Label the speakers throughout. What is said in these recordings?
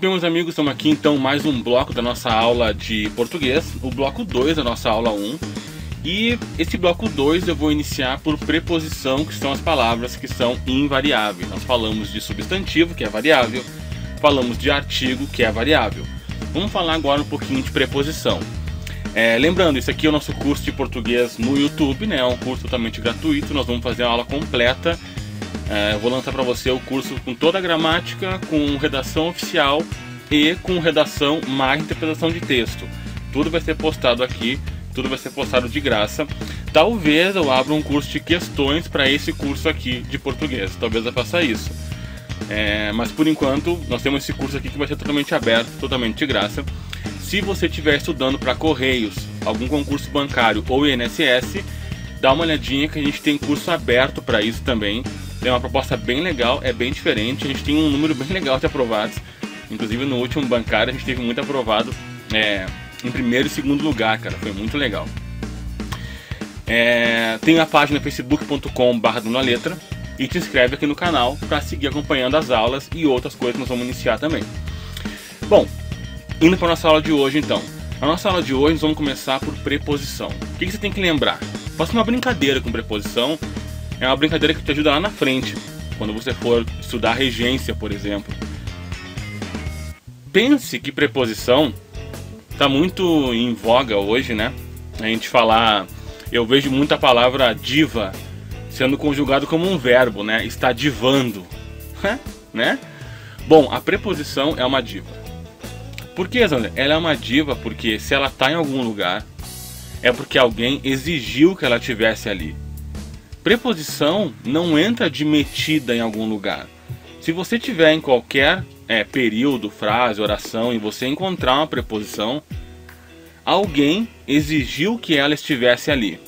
Speaker 1: Muito bem, meus amigos, estamos aqui então mais um bloco da nossa aula de português, o bloco 2 da nossa aula 1. E esse bloco 2 eu vou iniciar por preposição, que são as palavras que são invariáveis. Nós falamos de substantivo, que é variável, falamos de artigo, que é variável. Vamos falar agora um pouquinho de preposição. Lembrando, isso aqui é o nosso curso de português no YouTube, né? É um curso totalmente gratuito, nós vamos fazer uma aula completa. Eu vou lançar para você o curso com toda a gramática, com redação oficial e com redação mais interpretação de texto. Tudo vai ser postado aqui, tudo vai ser postado de graça. Talvez eu abra um curso de questões para esse curso aqui de português, talvez eu faça isso. Mas por enquanto nós temos esse curso aqui que vai ser totalmente aberto, totalmente de graça. Se você estiver estudando para Correios, algum concurso bancário ou INSS, dá uma olhadinha que a gente tem curso aberto para isso também. É uma proposta bem legal, é bem diferente, a gente tem um número bem legal de aprovados. Inclusive no último bancário a gente teve muito aprovado em primeiro e segundo lugar, cara, foi muito legal. Tem a página facebook.com/donaletra e te inscreve aqui no canal para seguir acompanhando as aulas e outras coisas que nós vamos iniciar também. Bom, indo para a nossa aula de hoje então. A nossa aula de hoje nós vamos começar por preposição. O que você tem que lembrar? Faça uma brincadeira com preposição. É uma brincadeira que te ajuda lá na frente, quando você for estudar regência, por exemplo. Pense que preposição está muito em voga hoje, né? A gente falar, eu vejo muita palavra diva sendo conjugado como um verbo, né? Está divando, né? Bom, a preposição é uma diva. Por que, Zandra? Ela é uma diva porque se ela está em algum lugar, é porque alguém exigiu que ela estivesse ali. Preposição não entra de metida em algum lugar. Se você tiver em qualquer período, frase, oração e você encontrar uma preposição, alguém exigiu que ela estivesse ali.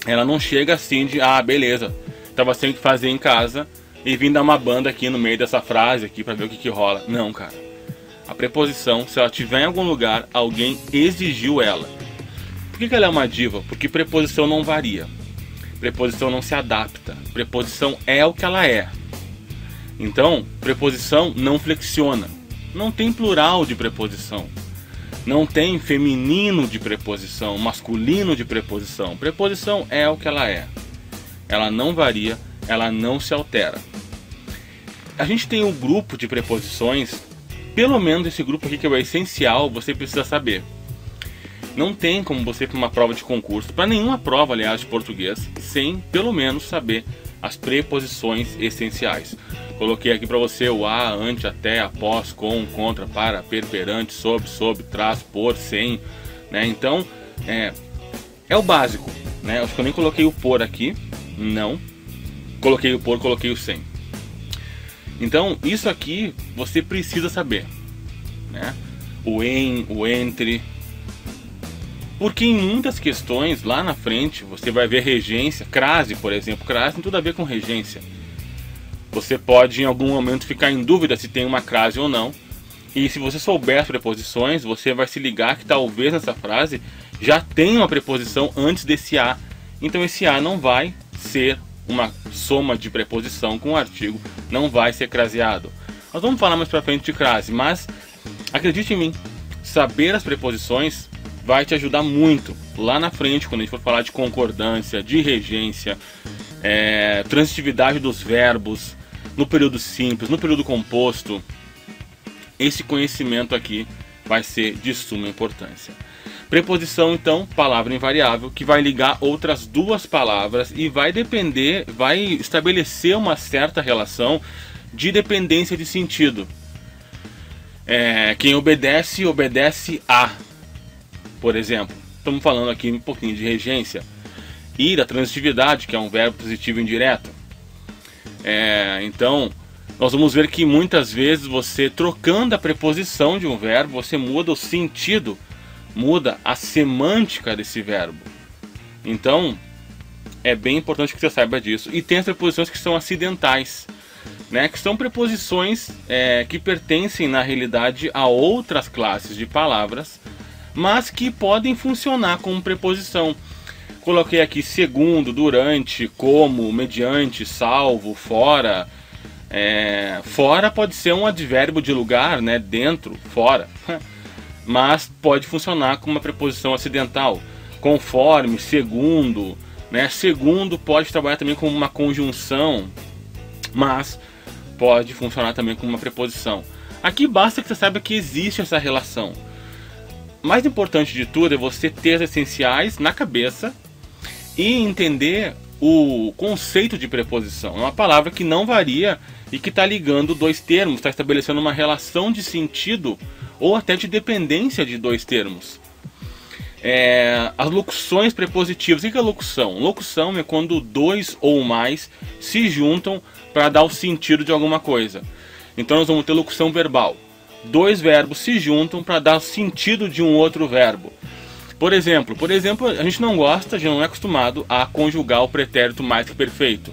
Speaker 1: Ela não chega assim de, beleza, estava sem o que fazer em casa e vim dar uma banda aqui no meio dessa frase aqui para ver o que rola. Não, cara. A preposição, se ela estiver em algum lugar, alguém exigiu ela. Por que ela é uma diva? Porque preposição não varia. Preposição não se adapta. Preposição é o que ela é. Então, preposição não flexiona. Não tem plural de preposição. Não tem feminino de preposição, masculino de preposição. Preposição é o que ela é. Ela não varia, ela não se altera. A gente tem um grupo de preposições, pelo menos esse grupo aqui que é o essencial, você precisa saber. Não tem como você ir para uma prova de concurso, para nenhuma prova, aliás, de português, sem pelo menos saber as preposições essenciais. Coloquei aqui para você o a, ante, até, após, com, contra, para, per, perante, sob, trás, por, sem, né? Então, é o básico, né? Acho que eu nem coloquei o por aqui, não. Coloquei o por, coloquei o sem. Então, isso aqui você precisa saber, né? O em, o entre. Porque em muitas questões, lá na frente, você vai ver regência, crase, por exemplo. Crase tem tudo a ver com regência. Você pode, em algum momento, ficar em dúvida se tem uma crase ou não. E se você souber as preposições, você vai se ligar que talvez nessa frase já tenha uma preposição antes desse a. Então esse a não vai ser uma soma de preposição com o artigo, não vai ser craseado. Nós vamos falar mais pra frente de crase, mas acredite em mim, saber as preposições vai te ajudar muito lá na frente, quando a gente for falar de concordância, de regência, transitividade dos verbos, no período simples, no período composto. Esse conhecimento aqui vai ser de suma importância. Preposição, então, palavra invariável, que vai ligar outras duas palavras e vai estabelecer uma certa relação de dependência de sentido. Quem obedece, obedece a. Por exemplo, estamos falando aqui um pouquinho de regência. Ir, a transitividade, que é um verbo positivo indireto. Então, nós vamos ver que muitas vezes você, trocando a preposição de um verbo, você muda o sentido, muda a semântica desse verbo. Então, é bem importante que você saiba disso. E tem as preposições que são acidentais, né? Que são preposições que pertencem, na realidade, a outras classes de palavras, mas que podem funcionar como preposição. Coloquei aqui segundo, durante, como, mediante, salvo, fora, Fora pode ser um advérbio de lugar, né? Dentro, fora. Mas pode funcionar como uma preposição acidental. Conforme, segundo, né? Segundo pode trabalhar também como uma conjunção, mas pode funcionar também como uma preposição. Aqui basta que você saiba que existe essa relação. Mais importante de tudo é você ter as essenciais na cabeça e entender o conceito de preposição. É uma palavra que não varia e que está ligando dois termos, está estabelecendo uma relação de sentido ou até de dependência de dois termos. As locuções prepositivas. O que é locução? Locução é quando dois ou mais se juntam para dar o sentido de alguma coisa. Então nós vamos ter locução verbal. Dois verbos se juntam para dar o sentido de um outro verbo. Por exemplo, a gente não gosta, a gente não é acostumado a conjugar o pretérito mais que perfeito,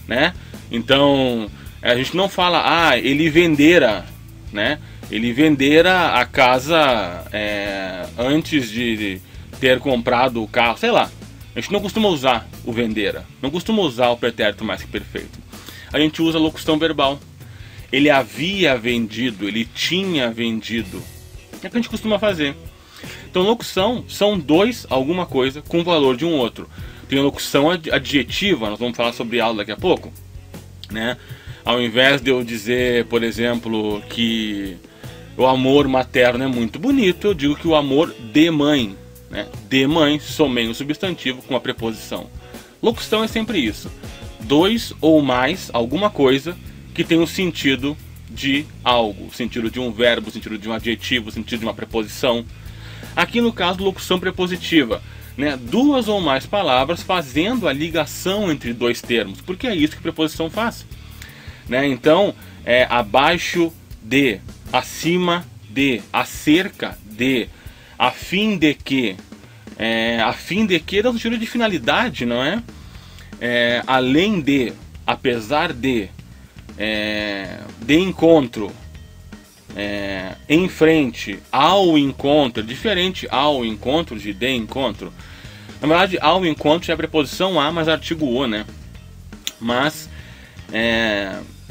Speaker 1: né? Então, a gente não fala, ele vendera, né? Ele vendera a casa antes de ter comprado o carro, sei lá. A gente não costuma usar o vendera, não costuma usar o pretérito mais que perfeito. A gente usa a locução verbal. Ele havia vendido, ele tinha vendido. É o que a gente costuma fazer. Então, locução são dois alguma coisa com o valor de um outro. Tem a locução adjetiva, nós vamos falar sobre ela daqui a pouco, né? Ao invés de eu dizer, por exemplo, que o amor materno é muito bonito, eu digo que o amor de mãe, né? De mãe, somei um substantivo com a preposição. Locução é sempre isso. Dois ou mais, alguma coisa que tem o sentido de algo. O sentido de um verbo, o sentido de um adjetivo, o sentido de uma preposição. Aqui no caso, locução prepositiva, né? Duas ou mais palavras fazendo a ligação entre dois termos, porque é isso que preposição faz, né? Então, abaixo de, acima de, acerca de, a fim de que, dá um sentido de finalidade, não é? Além de, apesar de encontro, em frente, ao encontro, diferente ao encontro de encontro. Na verdade, ao encontro é a preposição a mais artigo o, né? Mas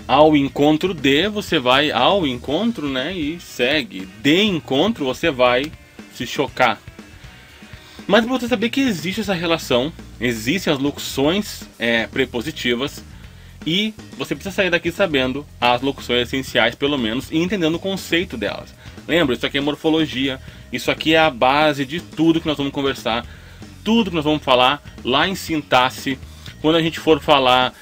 Speaker 1: ao encontro de, você vai ao encontro, né? E segue. De encontro, você vai se chocar. Mas para você saber que existe essa relação, existem as locuções prepositivas. E você precisa sair daqui sabendo as locuções essenciais, pelo menos, e entendendo o conceito delas. Lembra, isso aqui é morfologia, isso aqui é a base de tudo que nós vamos conversar, tudo que nós vamos falar lá em sintaxe, quando a gente for falar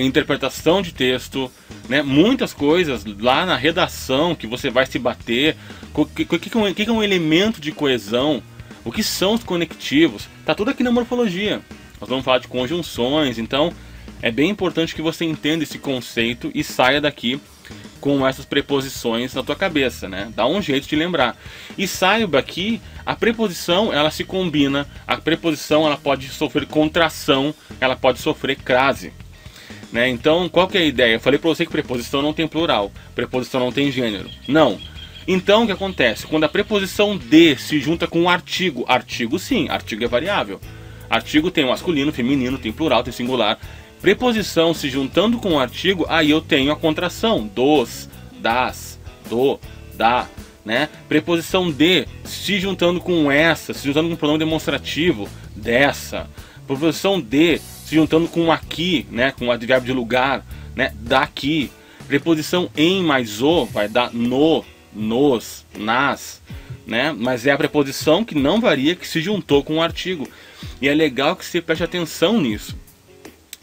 Speaker 1: interpretação de texto, né, muitas coisas lá na redação que você vai se bater, o que é um elemento de coesão, o que são os conectivos, tá tudo aqui na morfologia. Nós vamos falar de conjunções, então é bem importante que você entenda esse conceito e saia daqui com essas preposições na tua cabeça, né? Dá um jeito de lembrar. E saiba que a preposição, ela se combina. A preposição, ela pode sofrer contração, ela pode sofrer crase, né? Então, qual que é a ideia? Eu falei para você que preposição não tem plural, preposição não tem gênero. Não. Então, o que acontece? Quando a preposição de se junta com um artigo, artigo sim, artigo é variável. Artigo tem masculino, feminino, tem plural, tem singular. Preposição se juntando com o artigo, aí eu tenho a contração. Dos, das, do, da, né? Preposição de se juntando com essa, se juntando com o pronome demonstrativo, dessa. Preposição de se juntando com aqui, né? Com o advérbio de lugar, né? Daqui. Preposição em mais o vai dar no, nos, nas, né? Mas é a preposição que não varia, que se juntou com o artigo. E é legal que você preste atenção nisso.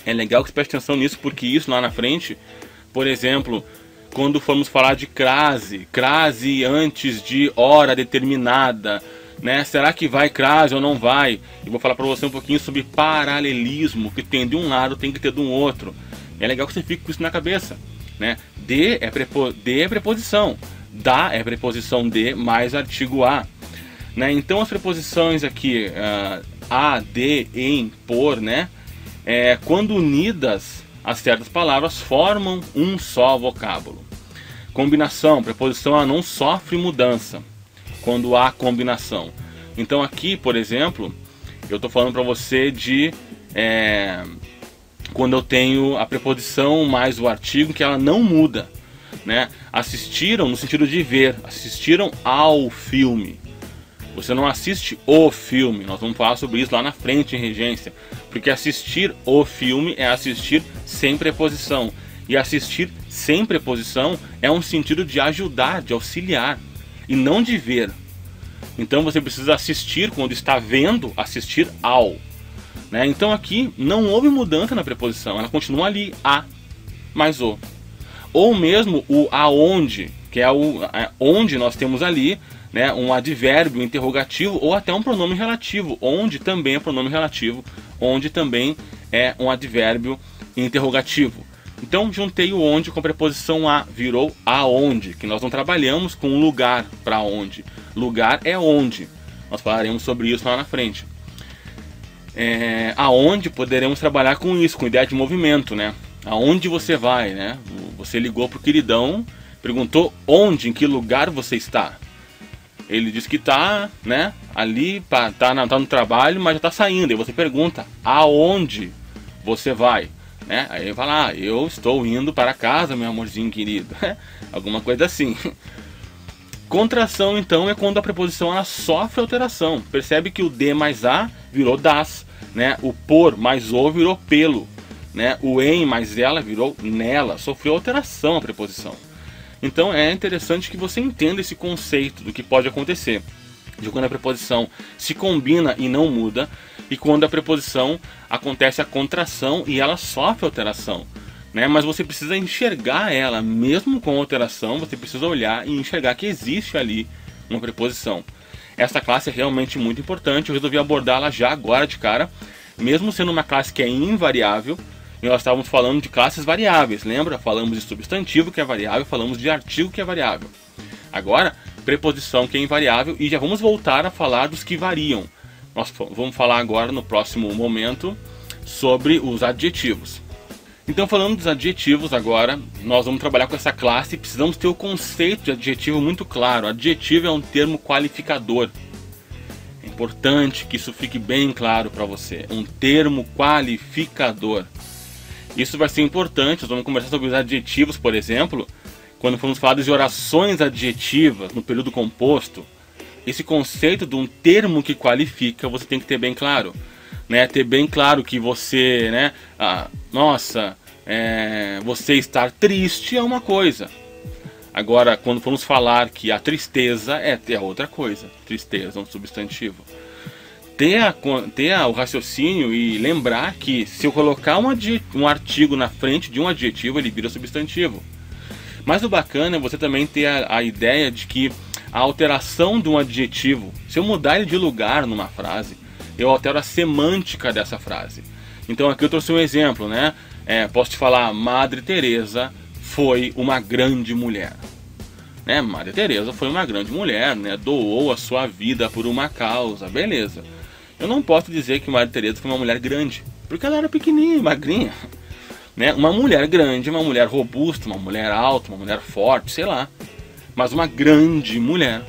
Speaker 1: É legal que você preste atenção nisso, porque isso lá na frente, por exemplo, quando formos falar de crase, crase antes de hora determinada, né? Será que vai crase ou não vai? Eu vou falar para você um pouquinho sobre paralelismo, que tem de um lado, tem que ter do outro. É legal que você fique com isso na cabeça, né? De é preposição, da é preposição de mais artigo a, né? Então as preposições aqui, a, de, em, por, né? Quando unidas a certas palavras, formam um só vocábulo. Combinação, preposição a não sofre mudança quando há combinação. Então aqui, por exemplo, eu estou falando para você de quando eu tenho a preposição mais o artigo, que ela não muda, né? Assistiram no sentido de ver, assistiram ao filme. Você não assiste o filme, nós vamos falar sobre isso lá na frente em regência, porque assistir o filme é assistir sem preposição, e assistir sem preposição é um sentido de ajudar, de auxiliar, e não de ver. Então você precisa assistir quando está vendo, assistir ao, né? Então aqui não houve mudança na preposição, ela continua ali, a mais o. Ou mesmo o aonde, que é o onde nós temos ali, né, um advérbio interrogativo ou até um pronome relativo, onde também é pronome relativo, onde também é um advérbio interrogativo. Então juntei o onde com a preposição a, virou aonde, que nós não trabalhamos com lugar para onde. Lugar é onde, nós falaremos sobre isso lá na frente. Aonde poderemos trabalhar com isso, com ideia de movimento, né? Aonde você vai, né? Você ligou pro queridão, perguntou onde, em que lugar você está. Ele disse que está, né, ali, tá no trabalho, mas já está saindo. E você pergunta aonde você vai, né? Aí ele fala, eu estou indo para casa, meu amorzinho querido. Alguma coisa assim. Contração, então, é quando a preposição ela sofre alteração. Percebe que o de mais a virou das, né? O por mais o virou pelo, né? O em mais ela virou nela. Sofreu alteração a preposição. Então é interessante que você entenda esse conceito do que pode acontecer, de quando a preposição se combina e não muda, e quando a preposição acontece a contração e ela sofre alteração, né? Mas você precisa enxergar ela, mesmo com alteração, você precisa olhar e enxergar que existe ali uma preposição. Essa classe é realmente muito importante, eu resolvi abordá-la já agora de cara, mesmo sendo uma classe que é invariável. E nós estávamos falando de classes variáveis, lembra? Falamos de substantivo que é variável, falamos de artigo que é variável. Agora, preposição que é invariável, e já vamos voltar a falar dos que variam. Nós vamos falar agora no próximo momento sobre os adjetivos. Então, falando dos adjetivos agora, nós vamos trabalhar com essa classe e precisamos ter o conceito de adjetivo muito claro. Adjetivo é um termo qualificador. É importante que isso fique bem claro para você. Um termo qualificador. Isso vai ser importante, nós vamos conversar sobre os adjetivos, por exemplo, quando formos falar de orações adjetivas no período composto. Esse conceito de um termo que qualifica, você tem que ter bem claro, né? Ter bem claro que você, né? Você estar triste é uma coisa. Agora, quando formos falar que a tristeza é outra coisa. Tristeza é um substantivo. Ter o raciocínio e lembrar que se eu colocar um artigo na frente de um adjetivo, ele vira substantivo. Mas o bacana é você também ter a ideia de que a alteração de um adjetivo, se eu mudar ele de lugar numa frase, eu altero a semântica dessa frase. Então aqui eu trouxe um exemplo, né? Posso te falar, Madre Teresa foi uma grande mulher. Né? Madre Teresa foi uma grande mulher, né? Doou a sua vida por uma causa, beleza. Eu não posso dizer que Madre Teresa foi uma mulher grande, porque ela era pequenininha, magrinha, né? Uma mulher grande, uma mulher robusta, uma mulher alta, uma mulher forte, sei lá. Mas uma grande mulher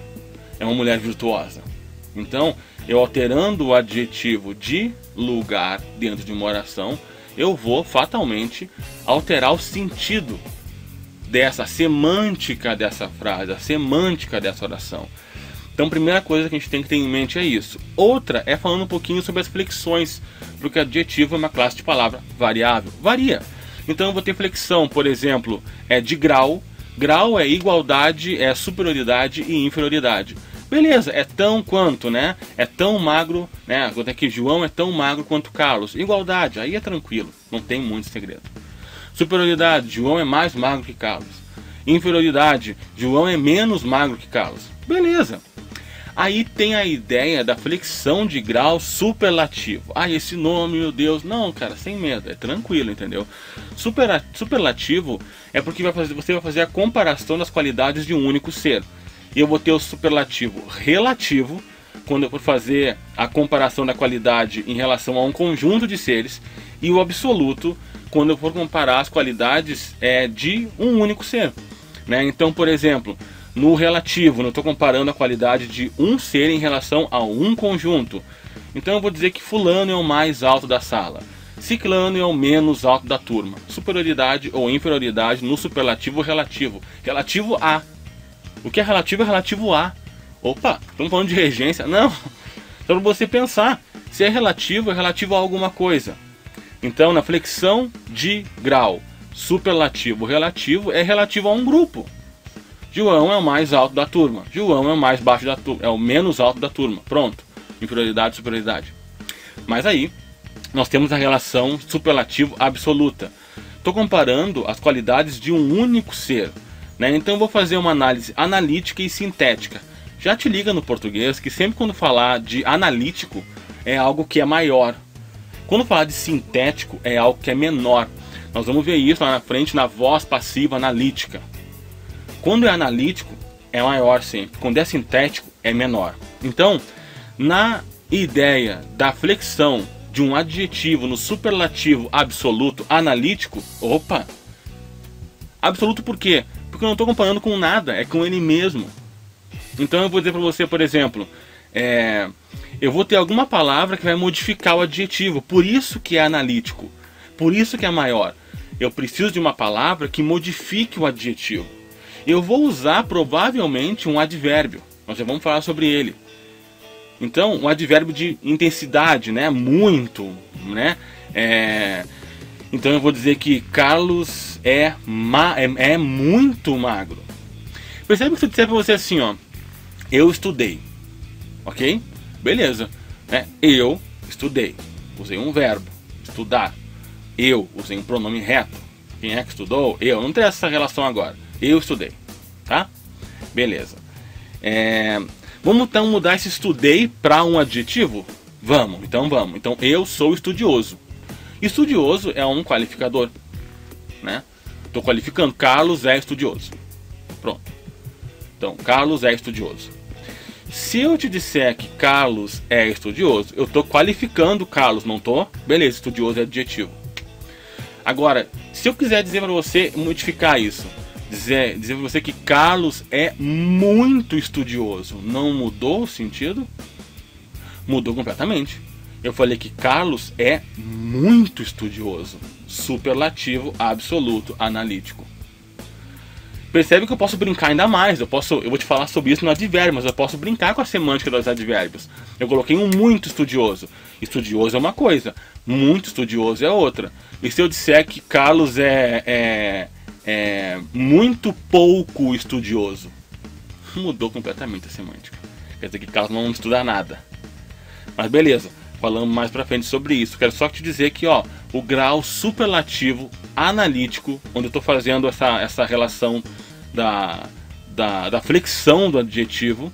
Speaker 1: é uma mulher virtuosa. Então, eu alterando o adjetivo de lugar dentro de uma oração, eu vou fatalmente alterar o sentido dessa semântica dessa frase, a semântica dessa oração. Então, a primeira coisa que a gente tem que ter em mente é isso. Outra é falando um pouquinho sobre as flexões, porque adjetivo é uma classe de palavra variável. Varia. Então, eu vou ter flexão, por exemplo, de grau. Grau é igualdade, é superioridade e inferioridade. Beleza, é tão quanto, né? É tão magro, né? Quanto é que João é tão magro quanto Carlos. Igualdade, aí é tranquilo, não tem muito segredo. Superioridade, João é mais magro que Carlos. Inferioridade, João é menos magro que Carlos. Beleza. Aí tem a ideia da flexão de grau superlativo. Esse nome, meu Deus. Não, cara, sem medo, é tranquilo, entendeu? Superlativo é porque você vai fazer a comparação das qualidades de um único ser. E eu vou ter o superlativo relativo, quando eu for fazer a comparação da qualidade em relação a um conjunto de seres. E o absoluto, quando eu for comparar as qualidades de um único ser, né? Então, por exemplo, no relativo, eu estou comparando a qualidade de um ser em relação a um conjunto. Então eu vou dizer que fulano é o mais alto da sala. Ciclano é o menos alto da turma. Superioridade ou inferioridade no superlativo relativo. Relativo a. O que é relativo a. Opa, estamos falando de regência? Não. Então você pensar, se é relativo a alguma coisa. Então na flexão de grau, superlativo relativo é relativo a um grupo. João é o mais alto da turma. João é o mais baixo da turma. É o menos alto da turma. Pronto. Inferioridade, superioridade. Mas aí nós temos a relação superlativo absoluta. Estou comparando as qualidades de um único ser, né? Então eu vou fazer uma análise analítica e sintética. Já te liga no português que sempre quando falar de analítico é algo que é maior. Quando falar de sintético é algo que é menor. Nós vamos ver isso lá na frente na voz passiva analítica. Quando é analítico é maior sempre. Quando é sintético é menor. Então, na ideia da flexão de um adjetivo no superlativo absoluto analítico, opa! Absoluto por quê? Porque eu não estou comparando com nada, é com ele mesmo. Então eu vou dizer para você, por exemplo, eu vou ter alguma palavra que vai modificar o adjetivo, por isso que é analítico, por isso que é maior. Eu preciso de uma palavra que modifique o adjetivo. Eu vou usar provavelmente um advérbio, nós já vamos falar sobre ele. Então, um advérbio de intensidade, né? Muito, né? Então eu vou dizer que Carlos é muito magro. Percebe que se eu disser para você assim, ó, eu estudei, ok? Beleza, né? Eu estudei, usei um verbo, estudar. Eu usei um pronome reto. Quem é que estudou? Eu. Não tem essa relação agora. Eu estudei, tá? Beleza. Vamos então mudar esse estudei para um adjetivo? Vamos, então vamos. Então eu sou estudioso. Estudioso é um qualificador, né? Estou qualificando. Carlos é estudioso. Pronto. Então Carlos é estudioso. Se eu te disser que Carlos é estudioso, eu estou qualificando Carlos, não estou? Beleza, estudioso é adjetivo. Agora, se eu quiser dizer para você, modificar isso, dizer para você que Carlos é muito estudioso, não mudou o sentido? Mudou completamente. Eu falei que Carlos é muito estudioso, superlativo, absoluto, analítico. Percebe que eu posso brincar ainda mais, eu vou te falar sobre isso no advérbio, mas eu posso brincar com a semântica dos advérbios. Eu coloquei um muito estudioso. Estudioso é uma coisa, muito estudioso é outra. E se eu disser que Carlos é muito pouco estudioso, mudou completamente a semântica. Quer dizer que Carlos não estuda nada. Mas beleza, falamos mais pra frente sobre isso. Quero só te dizer que ó, o grau superlativo analítico, onde eu estou fazendo essa relação da flexão do adjetivo,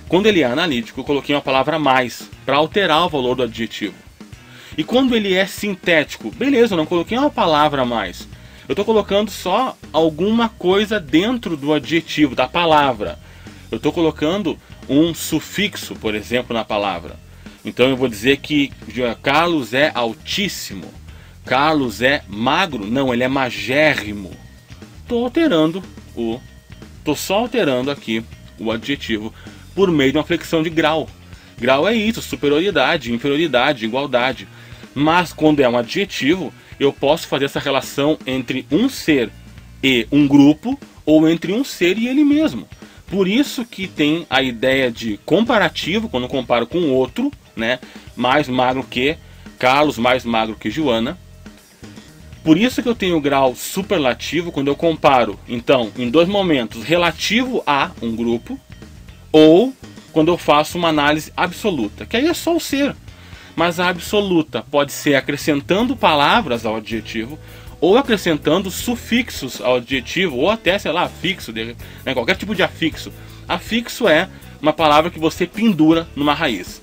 Speaker 1: quando ele é analítico, eu coloquei uma palavra mais para alterar o valor do adjetivo. E quando ele é sintético, beleza, eu não coloquei uma palavra a mais. Eu estou colocando só alguma coisa dentro do adjetivo, da palavra. Eu estou colocando um sufixo, por exemplo, na palavra. Então eu vou dizer que Carlos é altíssimo. Carlos é magro. Não, ele é magérrimo. Estou só alterando aqui o adjetivo por meio de uma flexão de grau. Grau é isso, superioridade, inferioridade, igualdade. Mas quando é um adjetivo, eu posso fazer essa relação entre um ser e um grupo, ou entre um ser e ele mesmo. Por isso que tem a ideia de comparativo, quando eu comparo com outro, né? Mais magro que Carlos, mais magro que Joana. Por isso que eu tenho o grau superlativo quando eu comparo, então, em dois momentos, relativo a um grupo, ou quando eu faço uma análise absoluta, que aí é só o ser. Mas a absoluta pode ser acrescentando palavras ao adjetivo, ou acrescentando sufixos ao adjetivo, ou até, sei lá, afixo, né, qualquer tipo de afixo. Afixo é uma palavra que você pendura numa raiz,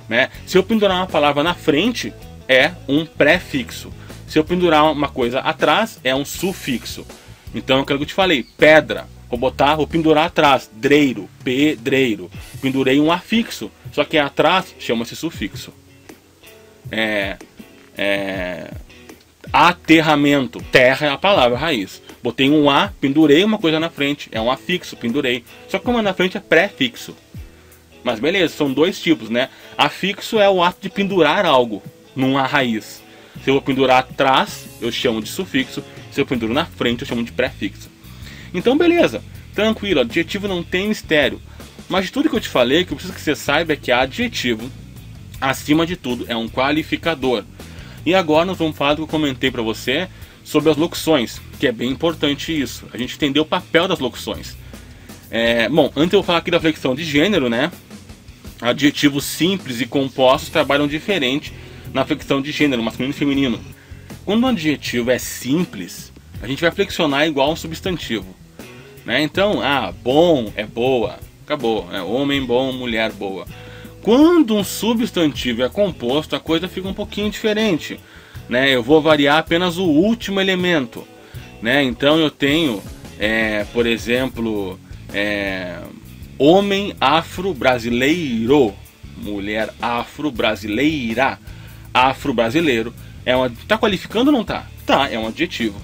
Speaker 1: né? Se eu pendurar uma palavra na frente, é um prefixo. Se eu pendurar uma coisa atrás, é um sufixo. Então, é aquilo que eu te falei, pedra. Vou pendurar atrás, dreiro, pedreiro. Pendurei um afixo, só que atrás chama-se sufixo. Aterramento, terra é a palavra raiz. Botei um A, pendurei uma coisa na frente, é um afixo, pendurei. Só que como é na frente é prefixo. Mas beleza, são dois tipos, né? Afixo é o ato de pendurar algo numa raiz. Se eu vou pendurar atrás, eu chamo de sufixo. Se eu penduro na frente, eu chamo de prefixo. Então beleza, tranquilo, adjetivo não tem mistério. Mas de tudo que eu te falei, que eu preciso que você saiba é que adjetivo, acima de tudo, é um qualificador. E agora nós vamos falar do que eu comentei para você sobre as locuções, que é bem importante isso, a gente entender o papel das locuções. Bom, antes eu vou falar aqui da flexão de gênero, né? Adjetivos simples e compostos trabalham diferente na flexão de gênero, masculino e feminino. Quando um adjetivo é simples, a gente vai flexionar igual um substantivo, né? Então, bom é boa, acabou, homem bom, mulher boa. Quando um substantivo é composto, a coisa fica um pouquinho diferente, né? Eu vou variar apenas o último elemento, né? Então eu tenho, por exemplo, homem afro-brasileiro, mulher afro-brasileira, afro-brasileiro. Tá qualificando ou não tá? Tá, é um adjetivo.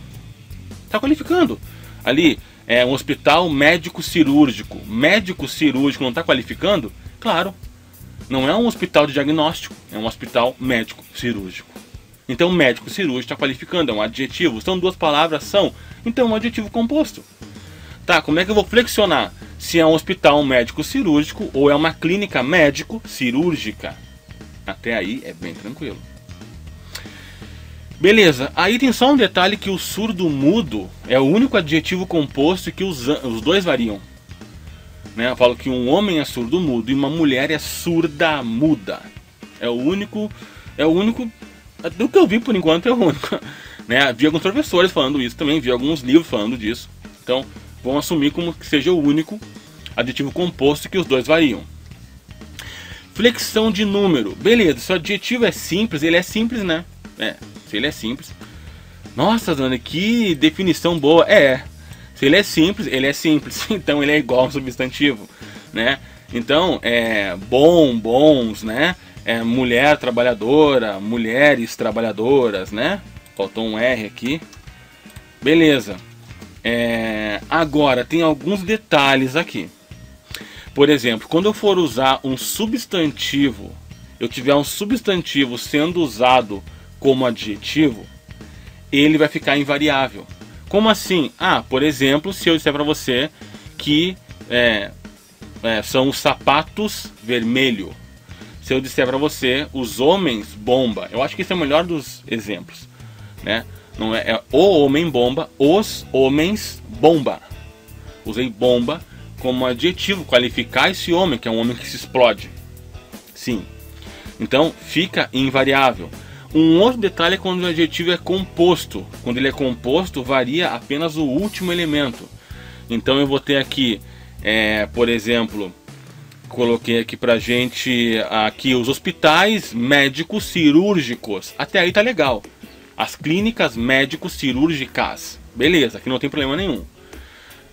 Speaker 1: Tá qualificando. Ali, um hospital médico-cirúrgico. Médico-cirúrgico não tá qualificando? Claro. Não é um hospital de diagnóstico, é um hospital médico-cirúrgico. Então médico-cirúrgico está qualificando, é um adjetivo. São duas palavras, então é um adjetivo composto. Tá, como é que eu vou flexionar? Se é um hospital médico-cirúrgico ou é uma clínica médico-cirúrgica. Até aí é bem tranquilo. Beleza, aí tem só um detalhe, que o surdo-mudo é o único adjetivo composto que os dois variam. Eu falo que um homem é surdo-mudo e uma mulher é surda-muda. É o único, do que eu vi por enquanto é o único. Vi alguns professores falando isso também, vi alguns livros falando disso. Então, vamos assumir como que seja o único adjetivo composto que os dois variam. Flexão de número. Beleza, se o adjetivo é simples, ele é simples, né? Se ele é simples. Nossa, Dani, que definição boa. Se ele é simples, ele é simples. Então ele é igual a um substantivo, né? Então, bons, né? Mulher trabalhadora, mulheres trabalhadoras, né? Faltou um R aqui. Beleza. Agora, tem alguns detalhes aqui. Por exemplo, quando eu for usar um substantivo, eu tiver um substantivo sendo usado como adjetivo, ele vai ficar invariável. Como assim? Por exemplo, se eu disser para você que são os sapatos vermelho. Se eu disser para você os homens bomba. Eu acho que esse é o melhor dos exemplos, né? Não é o homem bomba, os homens bomba. Usei bomba como adjetivo, qualificar esse homem, que é um homem que se explode. Sim. Então fica invariável. Um outro detalhe é quando o adjetivo é composto. Quando ele é composto, varia apenas o último elemento. Então eu vou ter aqui, por exemplo, coloquei aqui pra gente aqui os hospitais médicos cirúrgicos. Até aí tá legal. As clínicas médicos cirúrgicas. Beleza, aqui não tem problema nenhum,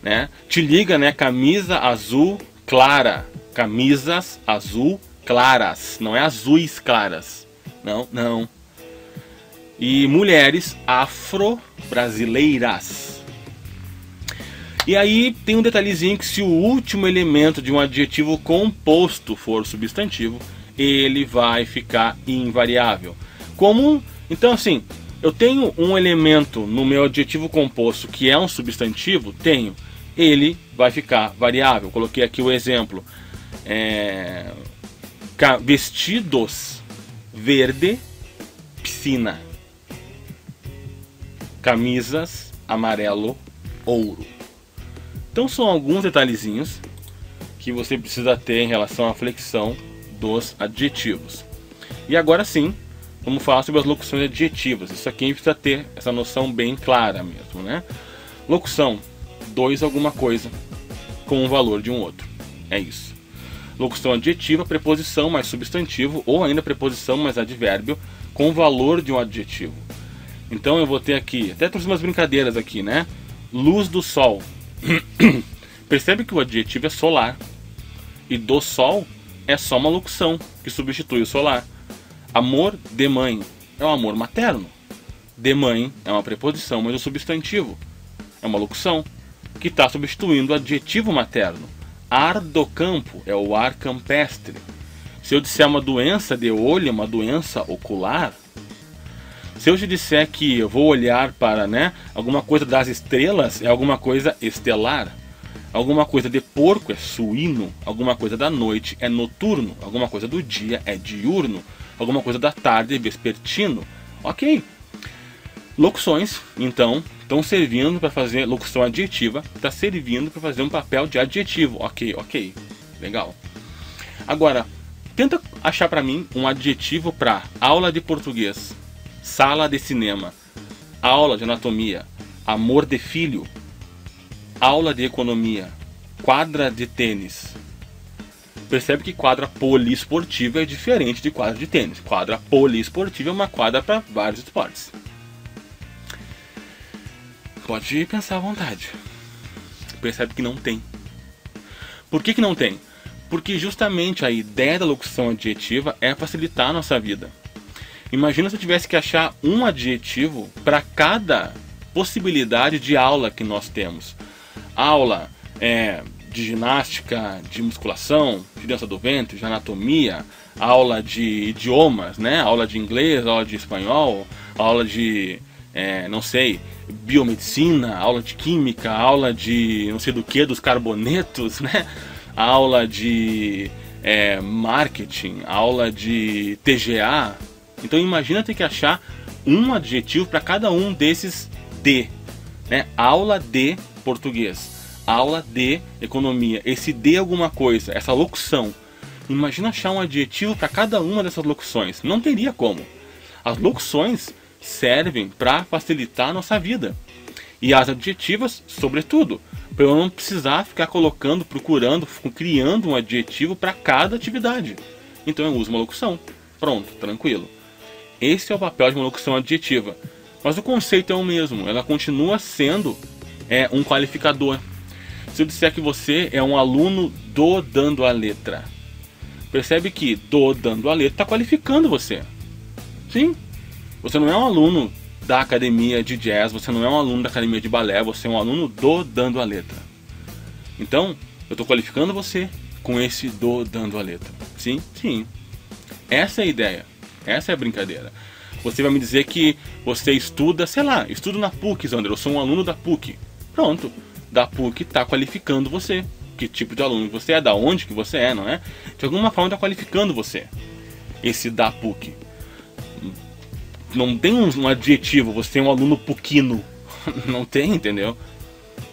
Speaker 1: né? Te liga, né? Camisa azul clara. Camisas azul claras. Não é azuis claras. Não. E mulheres afro-brasileiras. E aí tem um detalhezinho, que se o último elemento de um adjetivo composto for substantivo, ele vai ficar invariável. Então assim, eu tenho um elemento no meu adjetivo composto que é um substantivo, ele vai ficar variável. Coloquei aqui o exemplo, vestidos verde piscina, camisas amarelo ouro. Então são alguns detalhezinhos que você precisa ter em relação à flexão dos adjetivos. E agora sim, vamos falar sobre as locuções adjetivas. Isso aqui a gente precisa ter essa noção bem clara mesmo, né? Locução, dois alguma coisa com o valor de um outro. É isso. Locução adjetiva, preposição mais substantivo, ou ainda preposição mais advérbio com o valor de um adjetivo. Então eu vou ter aqui, até trouxe umas brincadeiras aqui, né? Luz do sol. Percebe que o adjetivo é solar, e do sol é só uma locução que substitui o solar. Amor de mãe é um amor materno. De mãe é uma preposição, mas o substantivo é uma locução que está substituindo o adjetivo materno. Ar do campo é o ar campestre. Se eu disser uma doença de olho, é uma doença ocular. Se eu te disser que eu vou olhar para, né, alguma coisa das estrelas, é alguma coisa estelar. Alguma coisa de porco é suíno. Alguma coisa da noite é noturno. Alguma coisa do dia é diurno. Alguma coisa da tarde é vespertino. Ok. Locuções, então, estão servindo para fazer locução adjetiva. Está servindo para fazer um papel de adjetivo. Ok. Legal. Agora, tenta achar para mim um adjetivo para aula de português, sala de cinema, aula de anatomia, amor de filho, aula de economia, quadra de tênis. Percebe que quadra poliesportiva é diferente de quadra de tênis. Quadra poliesportiva é uma quadra para vários esportes. Pode pensar à vontade. Percebe que não tem. Por que não tem? Porque justamente a ideia da locução adjetiva é facilitar a nossa vida. Imagina se eu tivesse que achar um adjetivo para cada possibilidade de aula que nós temos. Aula de ginástica, de musculação, de dança do ventre, de anatomia, aula de idiomas, né? Aula de inglês, aula de espanhol, aula de, não sei, biomedicina, aula de química, aula de não sei do que, dos carbonetos, né? Aula de marketing, aula de TGA. Então imagina ter que achar um adjetivo para cada um desses D, né? Aula de português, aula de economia, esse de alguma coisa, essa locução. Imagina achar um adjetivo para cada uma dessas locuções. Não teria como. As locuções servem para facilitar a nossa vida. E as adjetivas, sobretudo, para eu não precisar ficar colocando, procurando, criando um adjetivo para cada atividade. Então eu uso uma locução. Pronto, tranquilo. Esse é o papel de uma locução adjetiva. Mas o conceito é o mesmo. Ela continua sendo um qualificador. Se eu disser que você é um aluno do dando a letra, percebe que do dando a letra está qualificando você. Sim. Você não é um aluno da academia de jazz, você não é um aluno da academia de balé, você é um aluno do dando a letra. Então, eu estou qualificando você com esse do dando a letra. Sim, sim. Essa é a ideia. Essa é a brincadeira. Você vai me dizer que você estuda, sei lá, estudo na PUC, Zander, eu sou um aluno da PUC. Pronto, da PUC está qualificando você. Que tipo de aluno você é, da onde que você é, não é? De alguma forma está qualificando você. Esse da PUC. Não tem um adjetivo, você é um aluno puquino. Não tem, entendeu?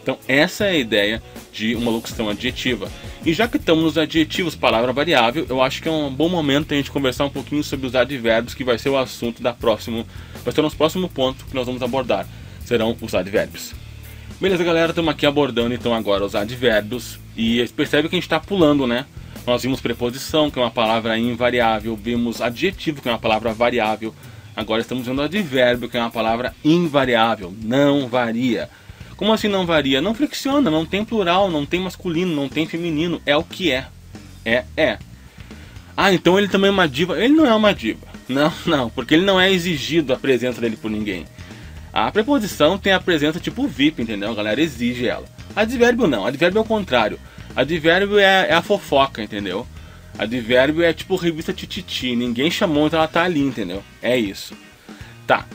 Speaker 1: Então essa é a ideia de uma locução adjetiva. E já que estamos nos adjetivos, palavra variável, eu acho que é um bom momento a gente conversar um pouquinho sobre os advérbios, que vai ser o assunto vai ser o nosso próximo ponto que nós vamos abordar. Serão os advérbios. Beleza, galera, estamos aqui abordando então agora os advérbios. E percebe que a gente está pulando, né? Nós vimos preposição, que é uma palavra invariável. Vimos adjetivo, que é uma palavra variável. Agora estamos vendo advérbio, que é uma palavra invariável, não varia. Como assim não varia? Não flexiona, não tem plural, não tem masculino, não tem feminino, é o que é. É. Ah, então ele também é uma diva. Ele não é uma diva. Não, porque ele não é exigido a presença dele por ninguém. A preposição tem a presença tipo VIP, entendeu? A galera exige ela. Advérbio não, advérbio é o contrário. Advérbio é a fofoca, entendeu? Advérbio é tipo revista Tititi, ninguém chamou, então ela tá ali, entendeu? É isso. Tá.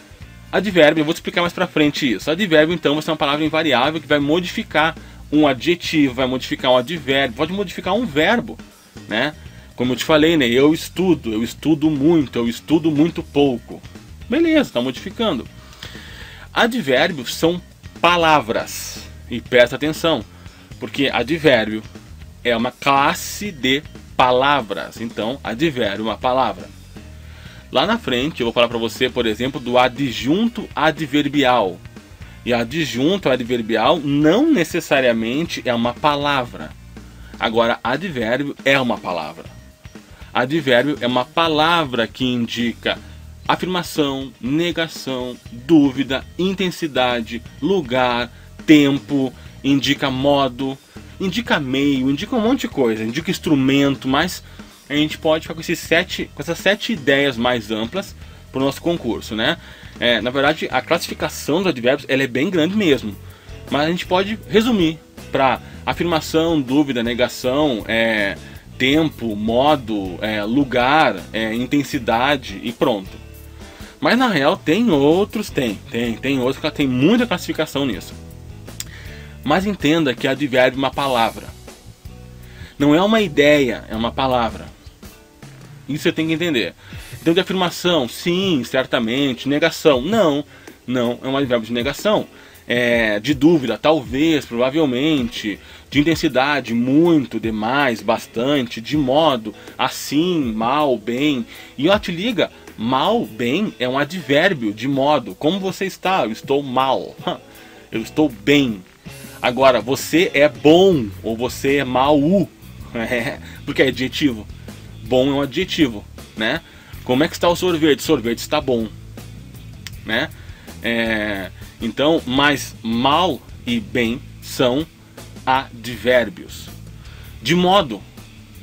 Speaker 1: Advérbio, eu vou te explicar mais pra frente isso. Advérbio, então, vai ser uma palavra invariável que vai modificar um adjetivo, vai modificar um advérbio, pode modificar um verbo, né? Como eu te falei, né? Eu estudo muito pouco. Beleza, tá modificando. Advérbios são palavras. E presta atenção, porque advérbio é uma classe de palavras. Então, advérbio é uma palavra. Lá na frente eu vou falar para você, por exemplo, do adjunto adverbial. E adjunto adverbial não necessariamente é uma palavra. Agora, advérbio é uma palavra. Advérbio é uma palavra que indica afirmação, negação, dúvida, intensidade, lugar, tempo, indica modo, indica meio, indica um monte de coisa, indica instrumento, mas a gente pode ficar com essas 7 ideias mais amplas para o nosso concurso, né? Na verdade, a classificação dos advérbios ela é bem grande mesmo, mas a gente pode resumir para afirmação, dúvida, negação, tempo, modo, lugar, intensidade e pronto. Mas na real tem outros, tem outros que tem muita classificação nisso. Mas entenda que advérbio é uma palavra. Não é uma ideia, é uma palavra. Isso você tem que entender. Então de afirmação, sim, certamente. Negação, não é um advérbio de negação. De dúvida, talvez, provavelmente. De intensidade, muito, demais, bastante. De modo, assim, mal, bem. E ó, te liga, mal, bem é um advérbio de modo. Como você está? Eu estou mal. Eu estou bem. Agora, você é bom ou você é mau. Porque é adjetivo. Bom é um adjetivo, né? Como é que está o sorvete? Sorvete está bom, né? Então, mas mal e bem são advérbios. De modo,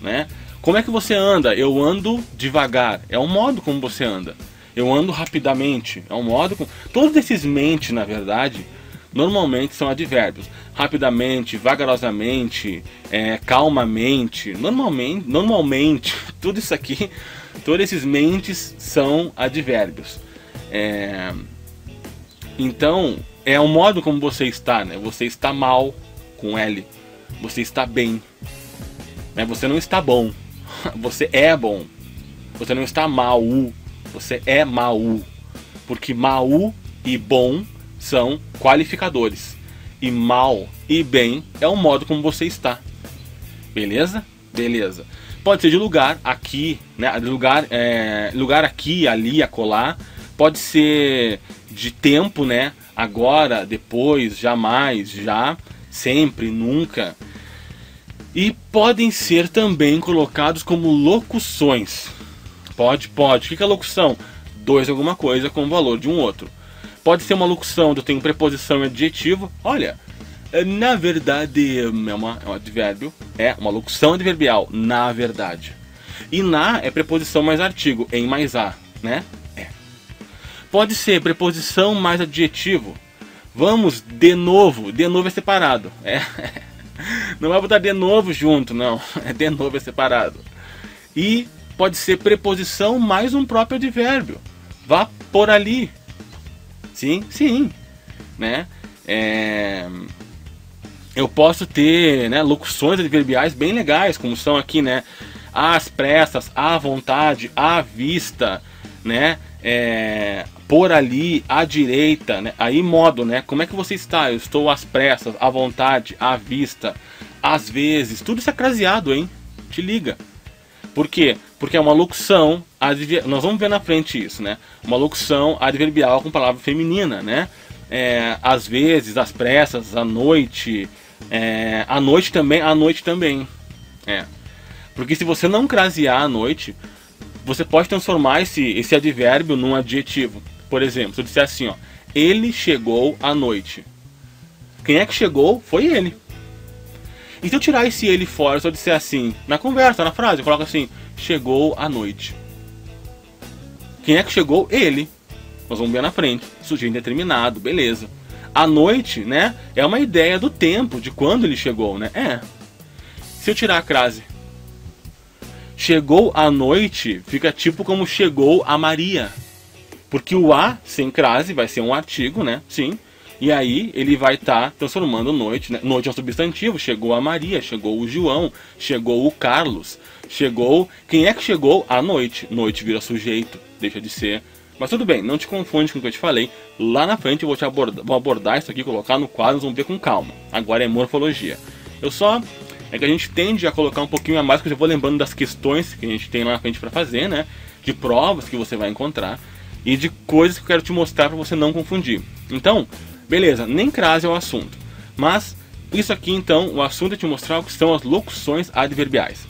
Speaker 1: né? Como é que você anda? Eu ando devagar. É um modo como você anda. Eu ando rapidamente. É um modo como... Todos esses mente, na verdade, normalmente são advérbios. Rapidamente, vagarosamente, calmamente, normalmente, tudo isso aqui, todos esses mentes são advérbios. Então, é o modo como você está, né? Você está mal, com L. Você está bem. Né? Você não está bom. Você é bom. Você não está mal. Você é mal. Porque mal e bom são qualificadores. E mal e bem é o modo como você está. Beleza? Beleza. Pode ser de lugar, aqui, né? Lugar aqui, ali, acolá. Pode ser de tempo, né? Agora, depois, jamais, já, sempre, nunca. E podem ser também colocados como locuções. Pode. O que é locução? Dois alguma coisa com o valor de um outro. Pode ser uma locução do tem preposição e adjetivo. Olha, na verdade é um advérbio. É uma locução adverbial, na verdade. E na é preposição mais artigo, em mais a, né? Pode ser preposição mais adjetivo. Vamos, de novo. De novo é separado. Não vai botar de novo junto, não. De novo é separado. E pode ser preposição mais um próprio advérbio. Vá por ali. Sim, né? Eu posso ter, né, locuções adverbiais bem legais, como são aqui, né? Às pressas, à vontade, à vista, né? Por ali, à direita, né? Aí modo, né? Como é que você está? Eu estou às pressas, à vontade, à vista, às vezes. Tudo isso é craseado, hein? Te liga. Por quê? Porque é uma locução, nós vamos ver na frente isso, né? Uma locução adverbial com palavra feminina, né? Às vezes, às pressas, à noite, à noite também. Porque se você não crasear à noite, você pode transformar esse advérbio num adjetivo. Por exemplo, se eu disser assim, ó, ele chegou à noite. Quem é que chegou? Foi ele. E se eu tirar esse ele fora, se eu disser assim, na conversa, na frase, eu coloco assim, chegou à noite. Quem é que chegou? Ele. Nós vamos ver na frente. Sujeito indeterminado, beleza. À noite, né, é uma ideia do tempo, de quando ele chegou, né? Se eu tirar a crase, chegou à noite, fica tipo como chegou a Maria. Porque o a sem crase vai ser um artigo, né? Sim. E aí ele vai estar transformando noite, né? Noite é um substantivo. Chegou a Maria, chegou o João, chegou o Carlos, chegou... Quem é que chegou? À noite. Noite vira sujeito, deixa de ser. Mas tudo bem, não te confunde com o que eu te falei. Lá na frente eu vou abordar isso aqui, colocar no quadro, nós vamos ver com calma. Agora é morfologia. É que a gente tende a colocar um pouquinho a mais, porque eu vou lembrando das questões que a gente tem lá na frente para fazer, né? De provas que você vai encontrar e de coisas que eu quero te mostrar para você não confundir. Então, beleza, nem crase é o assunto. Mas isso aqui então, o assunto é te mostrar o que são as locuções adverbiais.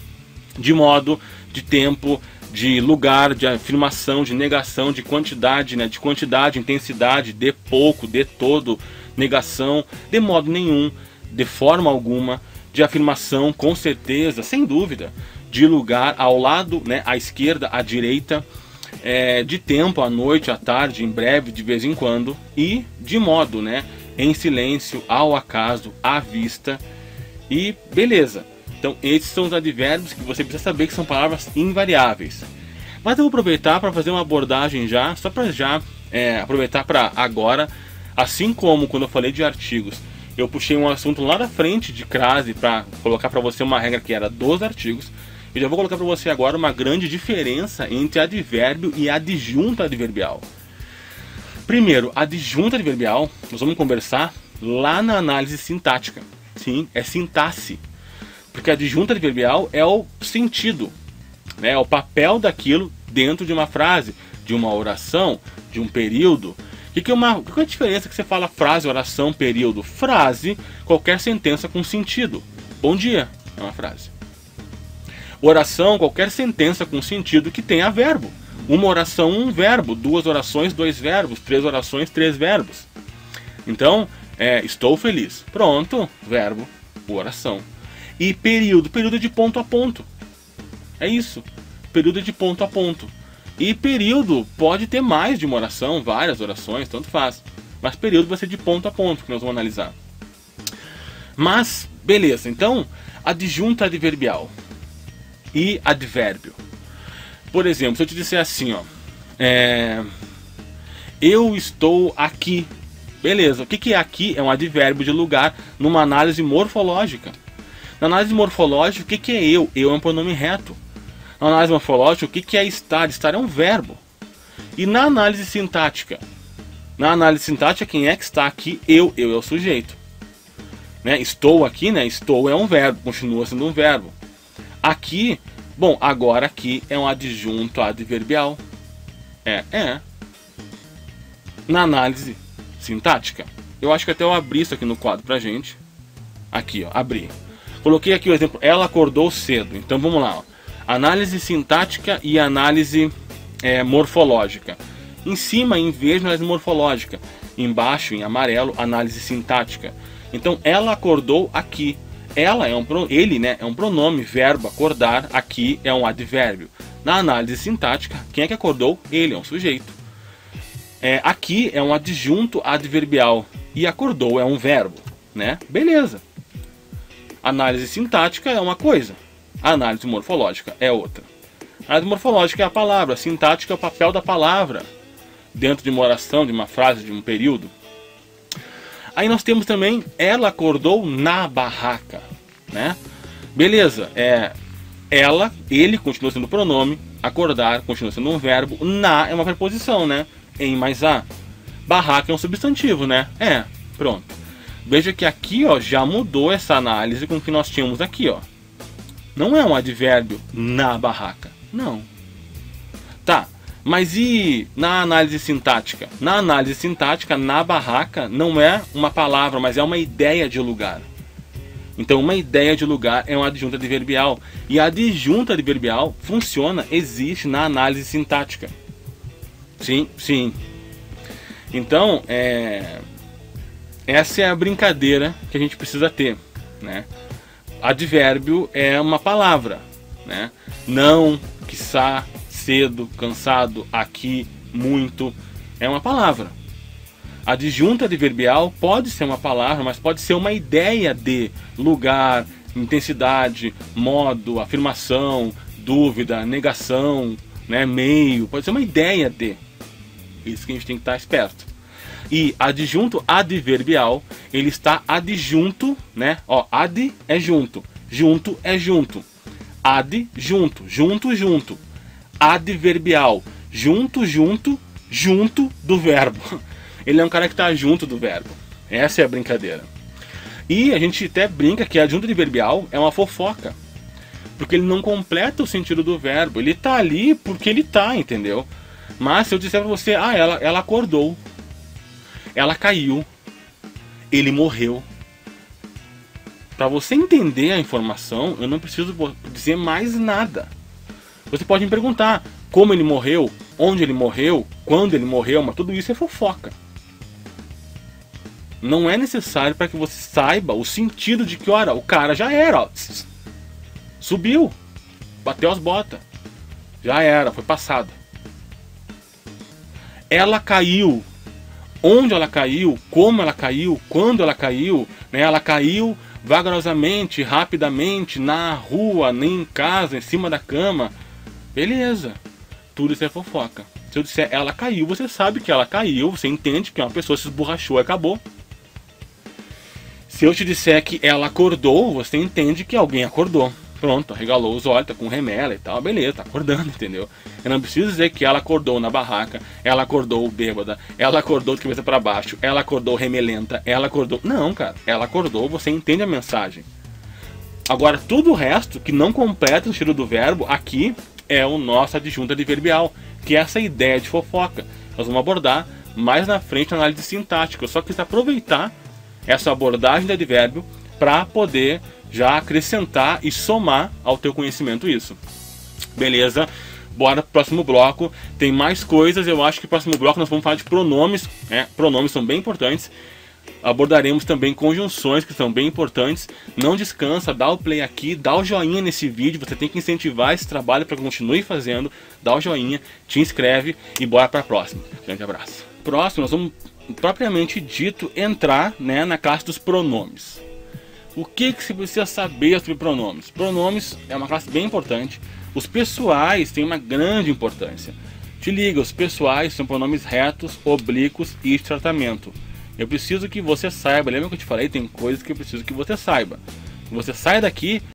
Speaker 1: De modo, de tempo, de lugar, de afirmação, de negação, de quantidade, né? De quantidade, intensidade, de pouco, de todo, negação, de modo nenhum, de forma alguma, de afirmação, com certeza, sem dúvida, de lugar, ao lado, né? À esquerda, à direita, de tempo, à noite, à tarde, em breve, de vez em quando, e de modo, né? Em silêncio, ao acaso, à vista, e beleza. Então esses são os advérbios que você precisa saber que são palavras invariáveis. Mas eu vou aproveitar para fazer uma abordagem só para aproveitar para agora, assim como quando eu falei de artigos, eu puxei um assunto lá da frente de crase para colocar para você uma regra que era dos artigos. Eu já vou colocar para você agora uma grande diferença entre advérbio e adjunto adverbial. Primeiro, adjunto adverbial, nós vamos conversar lá na análise sintática. Sim, é sintaxe. Porque adjunto adverbial é o sentido, né? É o papel daquilo dentro de uma frase, de uma oração, de um período. Qual é a diferença que você fala frase, oração, período? Frase, qualquer sentença com sentido. Bom dia, é uma frase. Oração, qualquer sentença com sentido que tenha verbo. Uma oração, um verbo. Duas orações, dois verbos. Três orações, três verbos. Então, estou feliz. Pronto, verbo, oração. E período. Período é de ponto a ponto. É isso. Período é de ponto a ponto. E período pode ter mais de uma oração, várias orações, tanto faz. Mas período vai ser de ponto a ponto, que nós vamos analisar. Mas, beleza. Então, adjunto adverbial e advérbio. Por exemplo, se eu te disser assim, ó, eu estou aqui. Beleza, o que é aqui? É um advérbio de lugar numa análise morfológica. Na análise morfológica, o que é eu? Eu é um pronome reto. Na análise morfológica, o que é estar? Estar é um verbo. E na análise sintática? Na análise sintática, quem é que está aqui? Eu é o sujeito. Né? Estou aqui, né? Estou é um verbo, continua sendo um verbo. Aqui, bom, agora aqui é um adjunto adverbial. Na análise sintática. Eu acho que até eu abri isso aqui no quadro pra gente. Aqui, ó, abri. Coloquei aqui o exemplo, ela acordou cedo. Então vamos lá, ó. Análise sintática e análise morfológica. Em cima, em verde, análise morfológica. Embaixo, em amarelo, análise sintática. Então, ela acordou aqui. Ela ele, né, é um pronome, verbo, acordar. Aqui é um advérbio. Na análise sintática, quem é que acordou? Ele é um sujeito. Aqui é um adjunto adverbial. E acordou é um verbo, né? Beleza. Análise sintática é uma coisa. A análise morfológica é outra. A análise morfológica é a palavra, a sintática é o papel da palavra dentro de uma oração, de uma frase, de um período. Aí nós temos também, ela acordou na barraca, né? Beleza, ele continua sendo pronome, acordar continua sendo um verbo, na é uma preposição, né? Em mais a. Barraca é um substantivo, né? Pronto. Veja que aqui, ó, já mudou essa análise com o que nós tínhamos aqui, ó. Não é um advérbio na barraca. Não. Tá, mas e na análise sintática? Na análise sintática, na barraca não é uma palavra, mas é uma ideia de lugar. Então uma ideia de lugar é um adjunto adverbial. E a adjunto adverbial funciona, existe na análise sintática. Sim, sim. Então, essa é a brincadeira que a gente precisa ter, né? Advérbio é uma palavra, né? Não, quiçá, cedo, cansado, aqui, muito, é uma palavra. Adjunto adverbial pode ser uma palavra, mas pode ser uma ideia de lugar, intensidade, modo, afirmação, dúvida, negação, né? Meio, pode ser uma ideia de. Isso que a gente tem que estar esperto. E adjunto adverbial, ele está adjunto, né? Ó, ad é junto, junto é junto. Ad, junto, junto, junto. Adverbial, junto, junto, junto do verbo. Ele é um cara que está junto do verbo. Essa é a brincadeira. E a gente até brinca que adjunto adverbial é uma fofoca. Porque ele não completa o sentido do verbo. Ele está ali porque ele está, entendeu? Mas se eu disser para você, ela acordou. Ela caiu, ele morreu. Para você entender a informação, eu não preciso dizer mais nada. Você pode me perguntar como ele morreu, onde ele morreu, quando ele morreu, mas tudo isso é fofoca. Não é necessário para que você saiba o sentido de que, ora, o cara já era, ó, subiu, bateu as botas, já era, foi passado. Ela caiu. Onde ela caiu, como ela caiu, quando ela caiu, né? Ela caiu vagarosamente, rapidamente, na rua, nem em casa, em cima da cama. Beleza. tudo isso é fofoca. Se eu disser ela caiu, você sabe que ela caiu, você entende que uma pessoa se esborrachou e acabou. Se eu te disser que ela acordou, você entende que alguém acordou. Pronto, arregalou os olhos, tá com remela e tal, beleza, tá acordando, entendeu? Eu não preciso dizer que ela acordou na barraca, ela acordou bêbada, ela acordou de cabeça para baixo, ela acordou remelenta, ela acordou... Não, cara, ela acordou, você entende a mensagem. Agora, tudo o resto que não completa o sentido do verbo, aqui é o nosso adjunto adverbial, que é essa ideia de fofoca. Nós vamos abordar mais na frente na análise sintática. Eu só quis aproveitar essa abordagem do advérbio para poder já acrescentar e somar ao teu conhecimento isso. Beleza? Bora pro próximo bloco. Tem mais coisas. Eu acho que no próximo bloco nós vamos falar de pronomes. Pronomes são bem importantes. Abordaremos também conjunções que são bem importantes. Não descansa, dá o play aqui, dá o joinha nesse vídeo. Você tem que incentivar esse trabalho para que continue fazendo. Dá o joinha, te inscreve e bora para a próxima. Grande abraço. Próximo, nós vamos propriamente dito entrar, né, na classe dos pronomes. O que você precisa saber sobre pronomes? Pronomes é uma classe bem importante. Os pessoais têm uma grande importância. Te liga, os pessoais são pronomes retos, oblíquos e de tratamento. Eu preciso que você saiba, lembra que eu te falei? Tem coisas que eu preciso que você saiba. Você sai daqui